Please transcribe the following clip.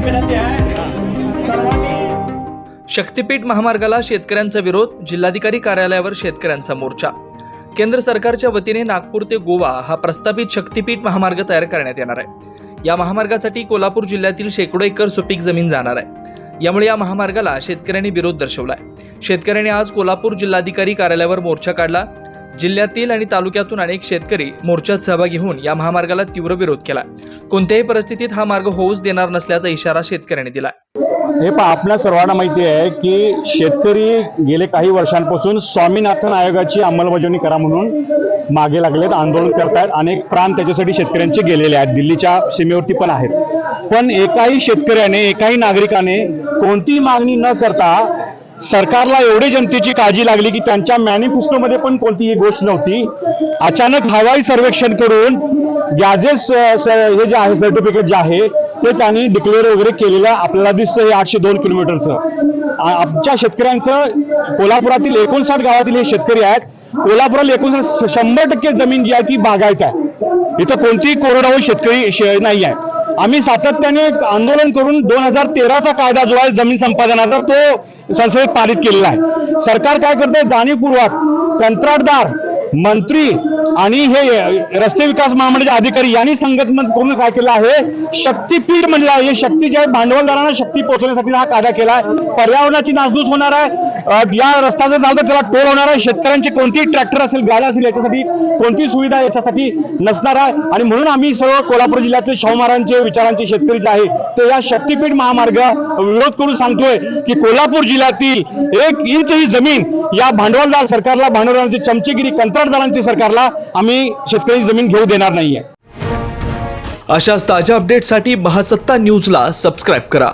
विनंती आहे सर्वांनी। शक्तीपीठ महामार्गाला शेतकऱ्यांचा विरोध, जिल्हाधिकारी कार्यालयावर शेतकऱ्यांचा मोर्चा। केंद्र सरकारच्या वतीने नागपूर ते गोवा हा प्रस्तावित शक्तीपीठ महामार्ग तयार करण्यात येणार आहे। या महामार्गासाठी कोल्हापूर जिल्ह्यातील शेकडो एकर सुपीक जमीन जाणार आहे। यामुळे या महामार्गाला शेतकऱ्यांनी विरोध दर्शवलाय। शेतकऱ्यांनी आज कोल्हापूर जिल्हाधिकारी कार्यालयावर मोर्चा काढला। जिल्ह्यातील आणि तालुक्यातून अनेक शेतकरी मोर्चात सहभागी होऊन या महामार्गाला तीव्र विरोध केला। कोणत्याही परिस्थितीत हा मार्ग होऊच देणार नसल्याचा इशारा शेतकऱ्यांनी दिला। हे आपल्या सर्वांना माहिती आहे की शेतकरी गेले काही वर्षांपासून स्वामीनाथन आयोगाची अंमलबजावणी करा म्हणून मागे लागलेत, आंदोलन करतायत। अनेक प्राण त्याच्यासाठी शेतकऱ्यांचे गेलेले आहेत, दिल्लीच्या सीमेवरती पण आहेत। पण एकाही शेतकऱ्याने, एकाही नागरिकाने कोणतीही मागणी न करता सरकारला एवढी जनतेची काळजी लागली की त्यांच्या मॅनिफेस्टोमध्ये पण कोणतीही गोष्ट नव्हती। अचानक हवाई सर्वेक्षण करून गॅजेस हे जे आहे सर्टिफिकेट जे आहे ते त्यांनी डिक्लेअर वगैरे केलेलं आपल्याला दिसतं। हे 802 किलोमीटरचं आमच्या शेतकऱ्यांचं, कोल्हापुरातील 59 गावातील हे शेतकरी आहेत। कोल्हापुरात 100% जमीन जी आहे ती बागायत आहे। इथं कोणतीही कोरडवाहू शेतकरी नाही आहे। आम्ही सातत्याने आंदोलन करून 2013चा कायदा जो आहे जमीन संपादनाचा तो संसदेत पारित केलेला आहे। सरकार काय करते, जाणीवपूर्वक कंत्राटदार, मंत्री आणि हे रस्ते विकास महामंडळाचे अधिकारी यांनी संघटन करून काय केलं आहे, शक्तीपीठ म्हणलं आहे। हे शक्ती जे भांडवलदारांना शक्ती पोहोचवण्यासाठी हा कायदा केला आहे। पर्यावरणाची नासधूस होणार आहे, या रस्त्याचं झालं तर त्याला टोल होणार आहे। शेतकऱ्यांचे कोणतीही ट्रॅक्टर असेल, गाड्या असेल, याच्यासाठी कोणतीही सुविधा याच्यासाठी नसणार आहे। आणि म्हणून आम्ही सर्व कोल्हापूर जिल्ह्यातील शाहू महाराजांचे विचारांचे शेतकरी जे आहे ते या शक्तीपीठ महामार्ग विरोध करून सांगतोय की कोल्हापूर जिल्ह्यातील 1 इंच ही जमीन या भांडवलदार सरकारला, भांडवलदारांची चमचेगिरी, कंत्राटदारांची सरकारला आम्ही शेतकरी जमीन घेऊ देणार नाहीये। अशाच ताज्या अपडेटसाठी महासत्ता न्यूजला सबस्क्राईब करा।